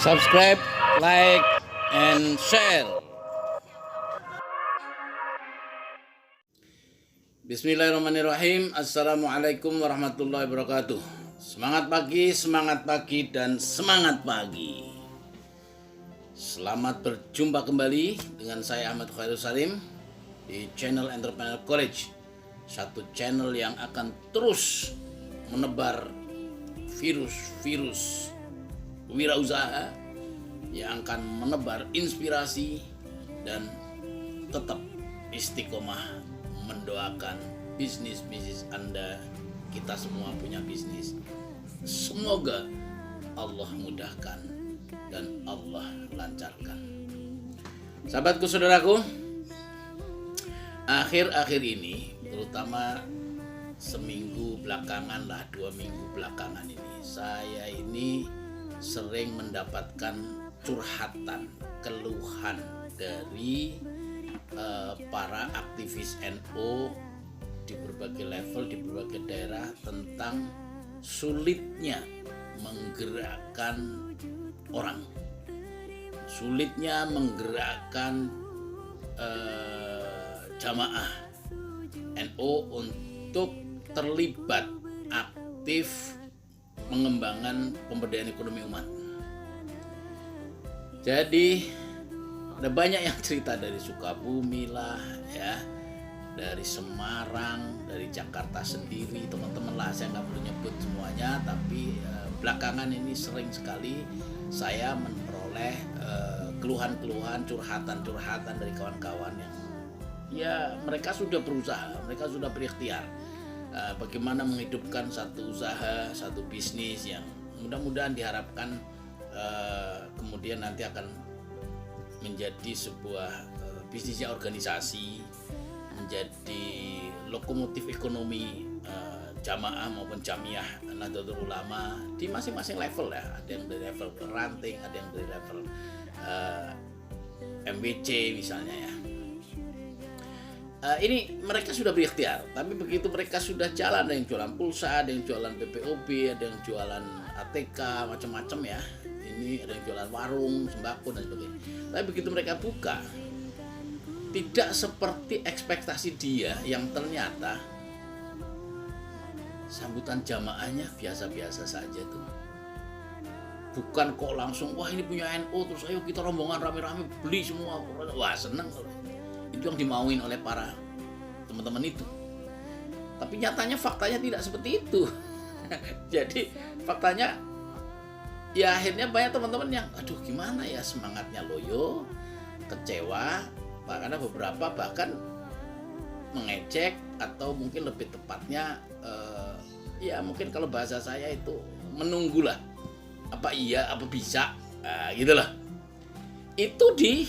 Subscribe, like, and share. Bismillahirrahmanirrahim. Assalamualaikum warahmatullahi wabarakatuh. Semangat pagi, dan semangat pagi. Selamat berjumpa kembali dengan saya Ahmad Khairul Salim di channel Entrepreneur College. Satu channel yang akan terus menebar virus wirausaha, yang akan menebar inspirasi dan tetap istiqomah mendoakan bisnis Anda. Kita semua punya bisnis. Semoga Allah mudahkan dan Allah lancarkan. Sahabatku, saudaraku, akhir-akhir ini, terutama seminggu belakangan lah, 2 minggu belakangan ini, saya ini sering mendapatkan curhatan, keluhan dari para aktivis NU di berbagai level, di berbagai daerah, tentang sulitnya menggerakkan orang, sulitnya menggerakkan jamaah NU untuk terlibat aktif mengembangkan pemberdayaan ekonomi umat. Jadi ada banyak yang cerita dari Sukabumi lah ya, dari Semarang, dari Jakarta sendiri, teman-teman lah, saya nggak perlu nyebut semuanya, tapi belakangan ini sering sekali saya memperoleh keluhan-keluhan, curhatan dari kawan-kawan yang ya mereka sudah berusaha, mereka sudah berikhtiar bagaimana menghidupkan satu usaha, satu bisnis yang mudah-mudahan diharapkan kemudian nanti akan menjadi sebuah bisnisnya organisasi, menjadi lokomotif ekonomi jamaah maupun jamiah Nahdlatul Ulama di masing-masing level ya. Ada yang dari level ranting, ada yang dari level MBC misalnya ya. Ini mereka sudah berikhtiar, tapi begitu mereka sudah jalan, ada yang jualan pulsa, ada yang jualan PPOB, ada yang jualan ATK, macam-macam ya. Ini ada yang jualan warung, sembako dan sebagainya. Tapi begitu mereka buka, tidak seperti ekspektasi dia yang ternyata sambutan jamaahnya biasa-biasa saja tuh. Bukan kok langsung, wah ini punya NU, terus ayo kita rombongan rame-rame beli semua. Wah seneng. Itu yang dimauin oleh para teman-teman itu. Tapi nyatanya faktanya tidak seperti itu. Jadi faktanya ya akhirnya banyak teman-teman yang aduh gimana ya, semangatnya loyo, kecewa, karena beberapa bahkan mengejek, atau mungkin lebih tepatnya ya mungkin kalau bahasa saya itu menunggulah, apa iya apa bisa, gitu loh. Itu di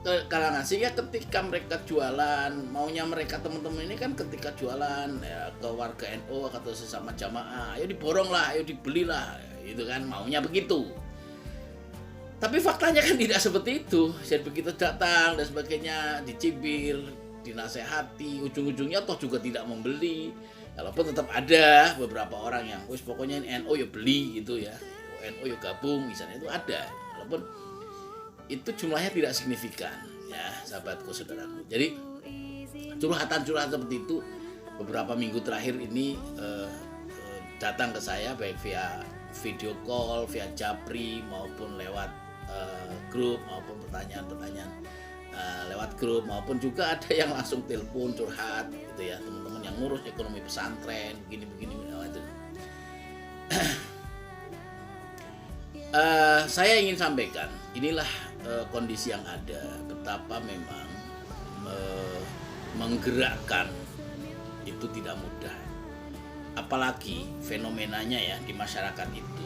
kalangan, sehingga ketika mereka jualan, maunya mereka teman-teman ini kan ketika jualan ya, ke warga NU atau sesama jamaah, ayo diborong lah, ayo dibelilah, itu kan maunya begitu. Tapi faktanya kan tidak seperti itu. Jadi begitu datang dan sebagainya, dicibir, dinasehati, ujung-ujungnya toh juga tidak membeli. Walaupun tetap ada beberapa orang yang wis pokoknya NU ya beli gitu ya, NU ya gabung misalnya, itu ada. Walaupun itu jumlahnya tidak signifikan ya, sahabatku, saudaraku. Jadi curhatan seperti itu beberapa minggu terakhir ini datang ke saya, baik via video call, via japri, maupun lewat grup, maupun pertanyaan-pertanyaan lewat grup, maupun juga ada yang langsung telepon curhat gitu ya, teman-teman yang ngurus ekonomi pesantren begini itu. Saya ingin sampaikan, inilah kondisi yang ada, betapa memang menggerakkan itu tidak mudah, apalagi fenomenanya ya di masyarakat itu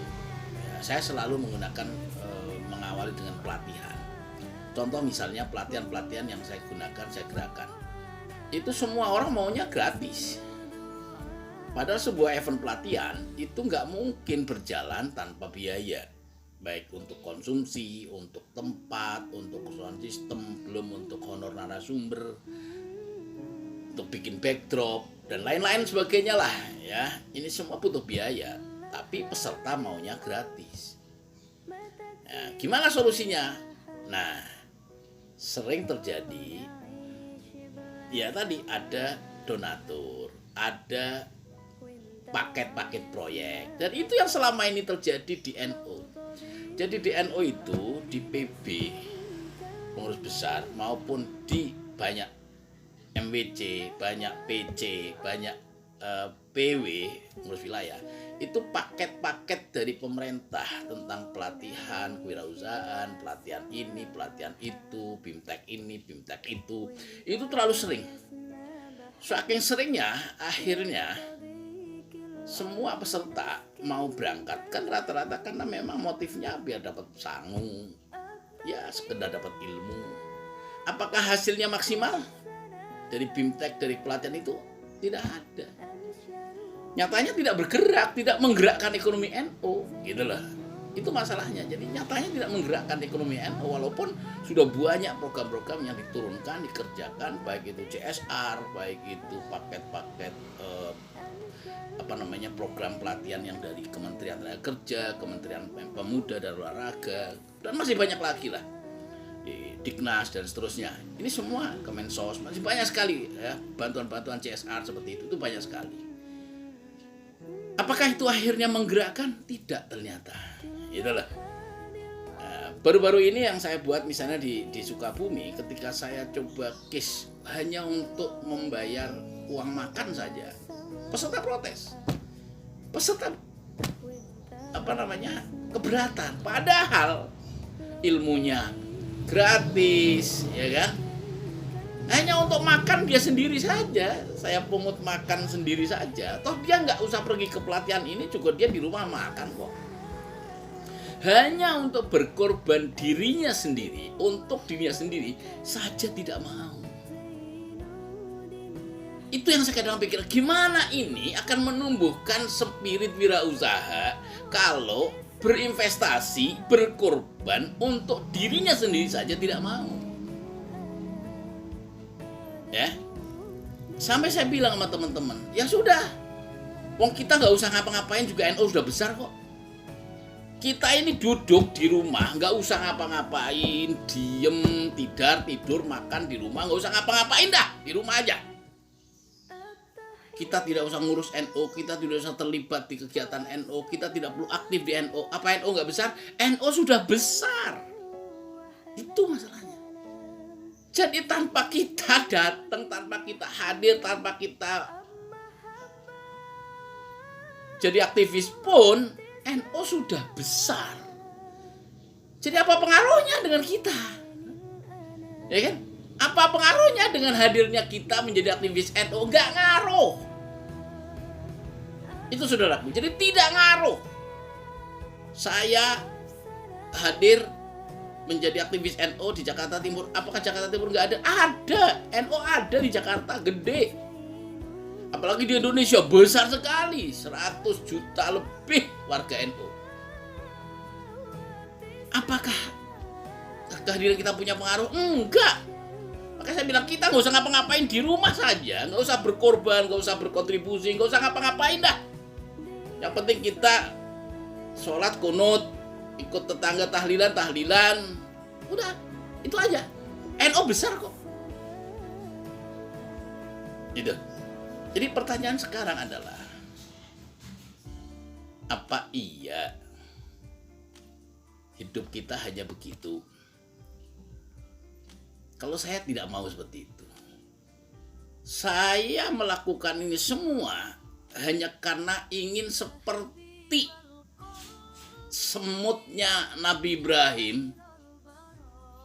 ya, saya selalu menggunakan mengawali dengan pelatihan. Contoh misalnya pelatihan yang saya gunakan, saya gerakan, itu semua orang maunya gratis. Padahal sebuah event pelatihan itu nggak mungkin berjalan tanpa biaya, baik untuk konsumsi, untuk tempat, untuk keseluruhan sistem, belum untuk honor narasumber, untuk bikin backdrop dan lain-lain sebagainya lah ya. Ini semua butuh biaya, tapi peserta maunya gratis. Nah, gimana solusinya? Nah, sering terjadi ya tadi ada donatur, ada paket-paket proyek, dan itu yang selama ini terjadi di NU. Jadi di NU itu, di PB pengurus besar maupun di banyak MWC, banyak PC, banyak PW pengurus wilayah, itu paket-paket dari pemerintah tentang pelatihan kewirausahaan, pelatihan ini, pelatihan itu, BIMTEK ini, BIMTEK itu terlalu sering. Saking seringnya, akhirnya semua peserta mau berangkat kan rata-rata karena memang motifnya biar dapat sangu, ya sekedar dapat ilmu. Apakah hasilnya maksimal dari BIMTEK, dari pelatihan itu? Tidak ada. Nyatanya tidak bergerak, tidak menggerakkan ekonomi NU, gitu loh. Itu masalahnya. Jadi nyatanya tidak menggerakkan ekonomi NU, walaupun sudah banyak program-program yang diturunkan, dikerjakan, baik itu CSR, baik itu paket-paket program pelatihan yang dari Kementerian Tenaga Kerja, Kementerian Pemuda dan Olahraga, dan masih banyak lagi lah, Diknas dan seterusnya. Ini semua Kemensos, masih banyak sekali ya, bantuan-bantuan CSR seperti itu banyak sekali. Apakah itu akhirnya menggerakkan? Tidak, ternyata. Itulah. Baru-baru ini yang saya buat misalnya di Sukabumi, ketika saya coba case hanya untuk membayar uang makan saja, peserta protes, peserta keberatan. Padahal ilmunya gratis, ya kan? Hanya untuk makan dia sendiri saja, saya pungut makan sendiri saja. Toh dia nggak usah pergi ke pelatihan ini, juga dia di rumah makan kok. Hanya untuk berkorban dirinya sendiri, untuk dirinya sendiri saja tidak mau. Itu yang saya kadang pikir, gimana ini akan menumbuhkan spirit wirausaha kalau berinvestasi, berkorban untuk dirinya sendiri saja tidak mau. Ya, sampai saya bilang sama teman-teman, ya sudah, wong kita nggak usah ngapa-ngapain juga NU sudah besar kok. Kita ini duduk di rumah, nggak usah ngapa-ngapain, diem, tidur, makan di rumah, nggak usah ngapa-ngapain dah, di rumah aja. Kita tidak usah ngurus NU, kita tidak usah terlibat di kegiatan NU, kita tidak perlu aktif di NU. Apa NU nggak besar? NU sudah besar. Itu masalahnya. Jadi tanpa kita datang, tanpa kita hadir, tanpa kita jadi aktivis pun, NU sudah besar. Jadi apa pengaruhnya dengan kita? Ya kan? Apa pengaruhnya dengan hadirnya kita menjadi aktivis NU? Enggak ngaruh. Itu saudaraku. Jadi tidak ngaruh. Saya hadir menjadi aktivis NU di Jakarta Timur. Apakah Jakarta Timur nggak ada? Ada. NU ada di Jakarta, gede. Apalagi di Indonesia besar sekali, 100 juta lebih warga NU. Apakah kehadiran kita punya pengaruh? Enggak. Makanya saya bilang kita nggak usah ngapa-ngapain, di rumah saja, nggak usah berkorban, nggak usah berkontribusi, nggak usah ngapa-ngapain dah. Yang penting kita sholat kunut, ikut tetangga tahlilan, udah, itu aja. NU besar kok. Gitu. Jadi pertanyaan sekarang adalah, apa iya hidup kita hanya begitu? Kalau saya tidak mau seperti itu. Saya melakukan ini semua hanya karena ingin seperti semutnya Nabi Ibrahim,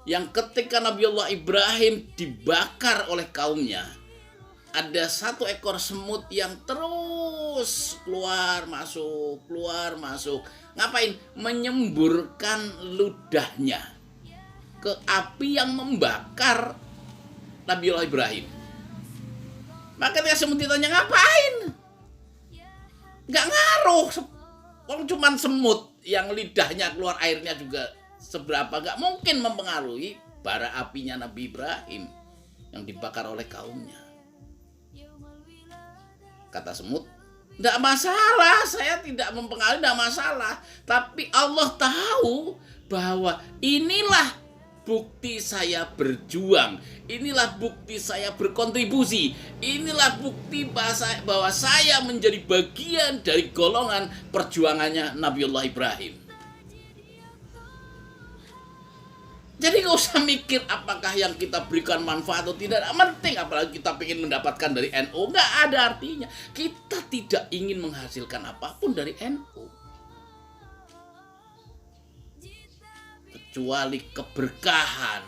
yang ketika Nabi Allah Ibrahim dibakar oleh kaumnya, ada satu ekor semut yang terus keluar masuk. Ngapain? Menyemburkan ludahnya ke api yang membakar Nabi Allah Ibrahim. Maka ketika semut ditanya ngapain? Gak ngaruh. Wong cuman semut yang lidahnya keluar airnya juga seberapa, gak mungkin mempengaruhi bara apinya Nabi Ibrahim yang dibakar oleh kaumnya. Kata semut, tidak masalah, saya tidak mempengaruhi, tidak masalah. Tapi Allah tahu bahwa inilah bukti saya berjuang, inilah bukti saya berkontribusi, inilah bukti bahwa saya menjadi bagian dari golongan perjuangannya Nabiullah Ibrahim. Jadi gak usah mikir apakah yang kita berikan manfaat atau tidak, penting apalagi kita ingin mendapatkan dari NU, gak ada artinya. Kita tidak ingin menghasilkan apapun dari NU kecuali keberkahan,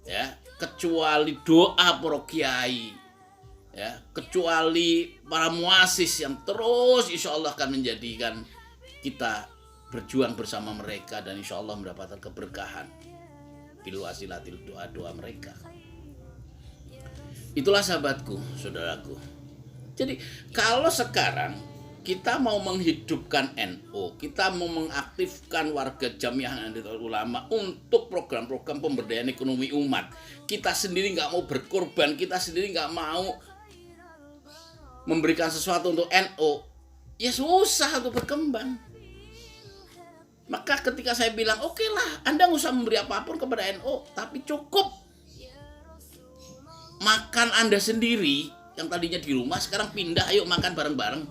ya, kecuali doa para kiai, ya, kecuali para muasis yang terus insya Allah akan menjadikan kita berjuang bersama mereka dan insya Allah mendapatkan keberkahan bil wasilatil doa-doa mereka. Itulah sahabatku, saudaraku. Jadi kalau sekarang kita mau menghidupkan NU, kita mau mengaktifkan warga Jamiah Nahdlatul Ulama untuk program-program pemberdayaan ekonomi umat, kita sendiri nggak mau berkorban, kita sendiri nggak mau memberikan sesuatu untuk NU, ya susah untuk berkembang. Maka ketika saya bilang, oke lah, Anda nggak usah memberi apapun kepada NU, tapi cukup makan Anda sendiri, yang tadinya di rumah sekarang pindah, ayo makan bareng-bareng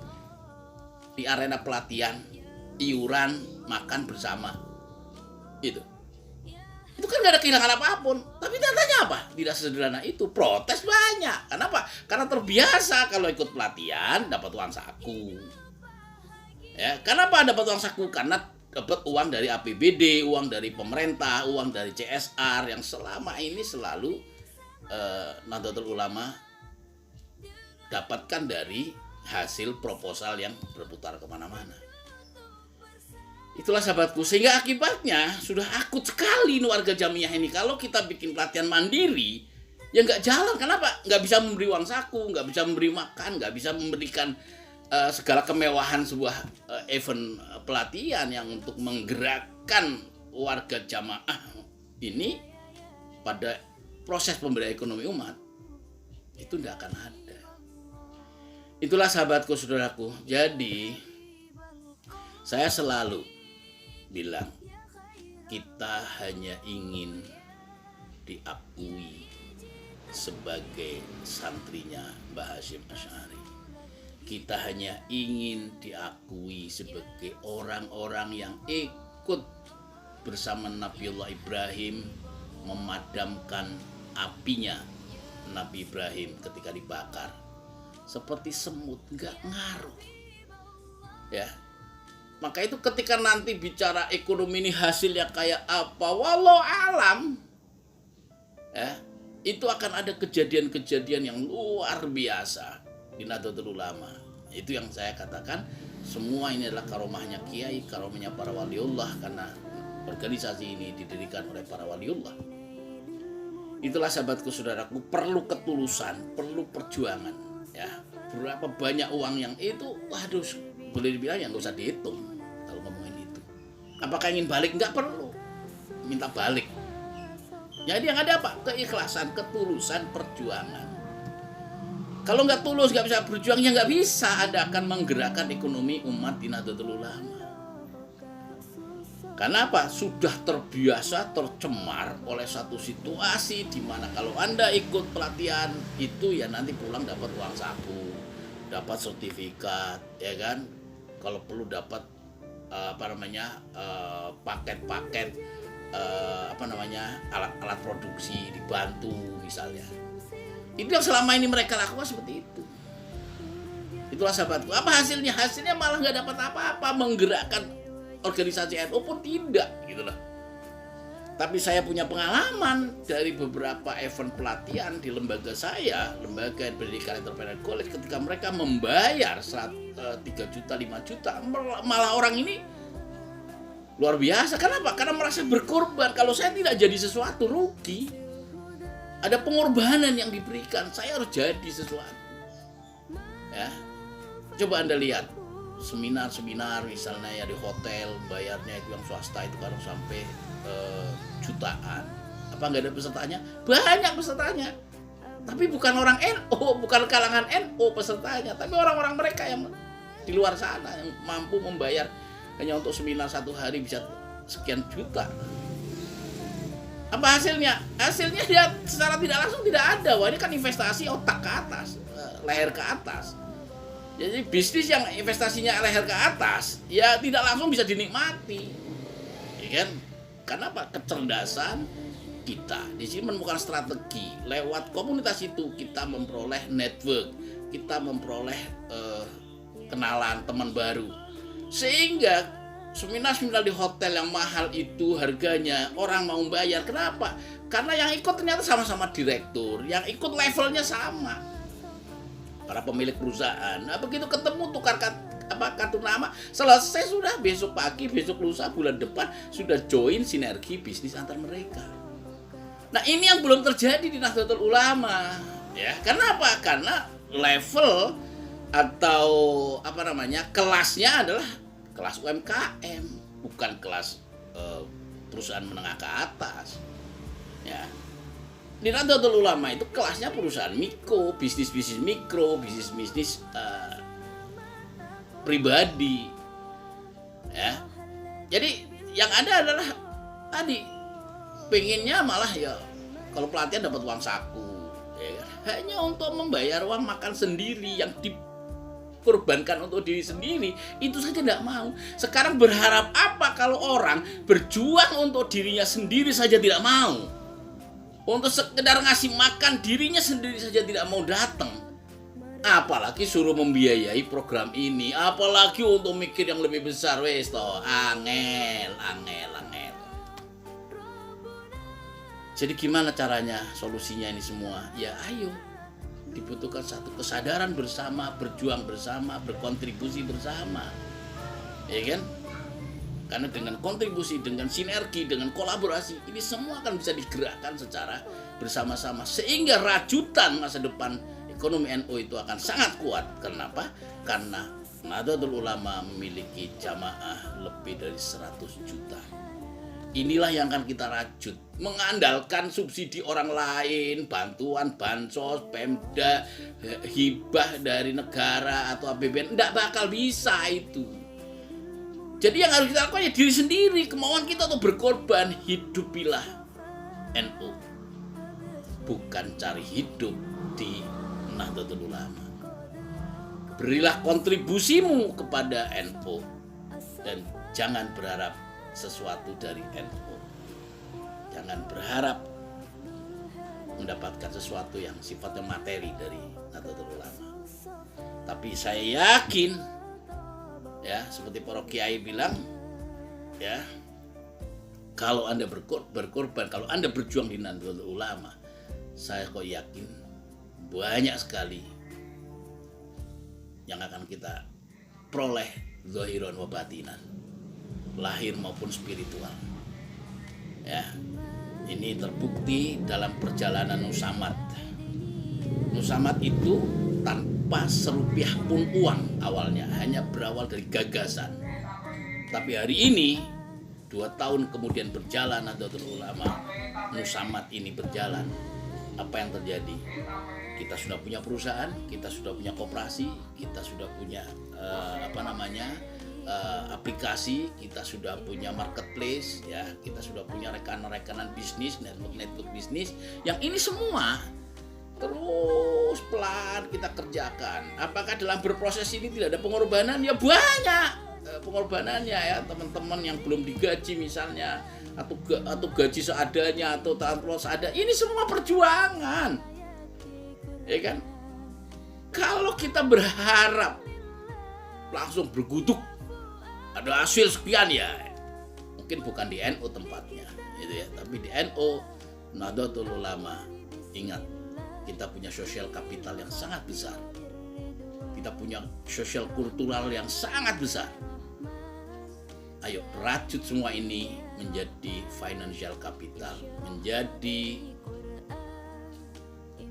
di arena pelatihan, iuran, makan bersama. Itu kan gak ada kehilangan apapun. Tapi datanya apa? Tidak sederhana itu. Protes banyak. Kenapa? Karena terbiasa kalau ikut pelatihan dapat uang saku. Ya, kenapa dapat uang saku? Karena dapat uang dari APBD, uang dari pemerintah, uang dari CSR yang selama ini selalu Nahdlatul Ulama dapatkan dari hasil proposal yang berputar kemana-mana. Itulah sahabatku, sehingga akibatnya sudah akut sekali warga Jamiah ini. Kalau kita bikin pelatihan mandiri, ya nggak jalan. Kenapa? Nggak bisa memberi uang saku, nggak bisa memberi makan, nggak bisa memberikan segala kemewahan sebuah event pelatihan yang untuk menggerakkan warga jamaah ini pada proses pemberdayaan ekonomi umat. Itu tidak akan ada. Itulah sahabatku, saudaraku. Jadi saya selalu bilang, kita hanya ingin diakui sebagai santrinya Mbah Hasyim Asy'ari. Kita hanya ingin diakui sebagai orang-orang yang ikut bersama Nabiullah Ibrahim memadamkan apinya Nabi Ibrahim ketika dibakar. Seperti semut, nggak ngaruh, ya. Maka itu ketika nanti bicara ekonomi ini hasilnya kayak apa, walau alam, ya, itu akan ada kejadian-kejadian yang luar biasa di Nahdlatul Ulama. Itu yang saya katakan, semua ini adalah karomahnya kiai, karomahnya para waliullah, karena organisasi ini didirikan oleh para waliullah. Itulah sahabatku, saudaraku, perlu ketulusan, perlu perjuangan. Ya, berapa banyak uang yang itu, waduh, boleh dibilang ya nggak usah dihitung kalau ngomongin itu. Apakah ingin balik? Nggak perlu minta balik. Jadi yang ada apa? Keikhlasan, ketulusan, perjuangan. Kalau nggak tulus, nggak bisa berjuang, ya nggak bisa Anda akan menggerakkan ekonomi umat di Nahdlatul Ulama. Karena apa? Sudah terbiasa tercemar oleh satu situasi di mana kalau Anda ikut pelatihan itu ya nanti pulang dapat uang saku, dapat sertifikat, ya kan? Kalau perlu dapat paket-paket alat-alat produksi dibantu misalnya. Itu yang selama ini mereka lakukan seperti itu. Itulah sahabatku. Apa hasilnya? Hasilnya malah nggak dapat apa-apa, menggerakkan organisasi NU pun tidak, gitulah. Tapi saya punya pengalaman dari beberapa event pelatihan di lembaga saya, Lembaga Pendidikan Entrepreneur College, ketika mereka membayar 3 juta, 5 juta, malah orang ini luar biasa. Kenapa? Karena merasa berkorban. Kalau saya tidak jadi sesuatu, rugi. Ada pengorbanan yang diberikan, saya harus jadi sesuatu. Ya, coba Anda lihat seminar misalnya ya di hotel, bayarnya itu yang swasta itu kadang sampai jutaan. Apa nggak ada pesertanya? Banyak pesertanya, tapi bukan orang NU, bukan kalangan NU pesertanya, tapi orang-orang mereka yang di luar sana yang mampu membayar hanya untuk seminar 1 hari bisa sekian juta. Apa hasilnya? Hasilnya dia secara tidak langsung tidak ada. Wah, ini kan investasi otak ke atas, leher ke atas. Jadi bisnis yang investasinya leher ke atas, ya tidak langsung bisa dinikmati, ya kan? Karena apa? Kecerdasan kita di sini menemukan strategi. Lewat komunitas itu kita memperoleh network, kita memperoleh kenalan teman baru, sehingga seminar di hotel yang mahal itu harganya orang mau bayar. Kenapa? Karena yang ikut ternyata sama-sama direktur, yang ikut levelnya sama, para pemilik perusahaan. Nah, begitu ketemu tukar kartu nama, selesai sudah, besok pagi, besok lusa, bulan depan sudah join sinergi bisnis antar mereka. Nah, ini yang belum terjadi di Nahdlatul Ulama, ya. Kenapa? Karena level atau kelasnya adalah kelas UMKM, bukan kelas perusahaan menengah ke atas. Ya. Di Nahdlatul Ulama itu kelasnya perusahaan mikro, bisnis mikro, bisnis pribadi. Ya. Jadi yang ada adalah tadi pengennya malah ya kalau pelatihan dapat uang saku, ya, hanya untuk membayar uang makan sendiri yang dikorbankan untuk diri sendiri, itu saja tidak mau. Sekarang berharap apa kalau orang berjuang untuk dirinya sendiri saja tidak mau, untuk sekedar ngasih makan dirinya sendiri saja tidak mau datang, apalagi suruh membiayai program ini, apalagi untuk mikir yang lebih besar. Wes toh, angel. Jadi gimana caranya, solusinya ini semua? Ya ayo, dibutuhkan satu kesadaran bersama, berjuang bersama, berkontribusi bersama, ya kan? Karena dengan kontribusi, dengan sinergi, dengan kolaborasi, ini semua akan bisa digerakkan secara bersama-sama, sehingga rajutan masa depan ekonomi NU itu akan sangat kuat. Kenapa? Karena Nahdlatul Ulama memiliki jamaah lebih dari 100 juta. Inilah yang akan kita rajut. Mengandalkan subsidi orang lain, bantuan, bansos, Pemda, hibah dari negara atau APBN, tidak bakal bisa itu. Jadi yang harus kita lakukan ya diri sendiri, kemauan kita untuk berkorban. Hidupilah NU, bukan cari hidup di Nahdlatul Ulama. Berilah kontribusimu kepada NU dan jangan berharap sesuatu dari NU. Jangan berharap mendapatkan sesuatu yang sifatnya materi dari Nahdlatul Ulama. Tapi saya yakin, ya, seperti para kiai bilang, ya, kalau Anda berkorban, kalau Anda berjuang di Nahdlatul Ulama, saya kok yakin banyak sekali yang akan kita peroleh zahiran wa batinan, lahir maupun spiritual. Ya, ini terbukti dalam perjalanan Nusamad. Nusamad itu tanpa serupiah pun uang awalnya, hanya berawal dari gagasan. Tapi hari ini 2 tahun kemudian berjalan Nahdlatul Ulama, Nusamad ini berjalan. Apa yang terjadi? Kita sudah punya perusahaan, kita sudah punya koperasi, kita sudah punya aplikasi, kita sudah punya marketplace, ya, kita sudah punya rekanan bisnis, network bisnis. Yang ini semua terus pelan kita kerjakan. Apakah dalam berproses ini tidak ada pengorbanan? Ya banyak pengorbanannya, ya, teman-teman yang belum digaji misalnya, atau gaji seadanya, atau transfer seadanya. Ini semua perjuangan, ya kan? Kalau kita berharap langsung bergutuk ada hasil sekian, ya mungkin bukan di NU tempatnya, gitu ya. Tapi di NU Nahdlatul Ulama, ingat, kita punya sosial kapital yang sangat besar, kita punya sosial kultural yang sangat besar. Ayo rajut semua ini menjadi financial capital, menjadi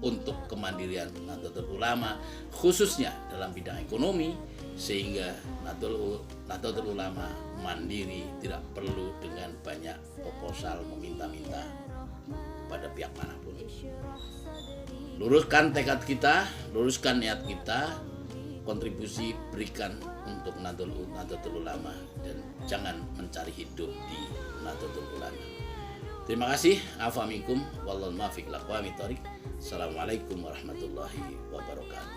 untuk kemandirian Nahdlatul Ulama, khususnya dalam bidang ekonomi, sehingga Nahdlatul Ulama mandiri, tidak perlu dengan banyak proposal meminta-minta kepada pihak manapun. Luruskan tekad kita, luruskan niat kita, kontribusi berikan untuk Nahdlatul Ulama dan jangan mencari hidup di Nahdlatul Ulama. Terima kasih. Afa minkum wallahul muwaffiq ila aqwamit thoriq. Assalamualaikum warahmatullahi wabarakatuh.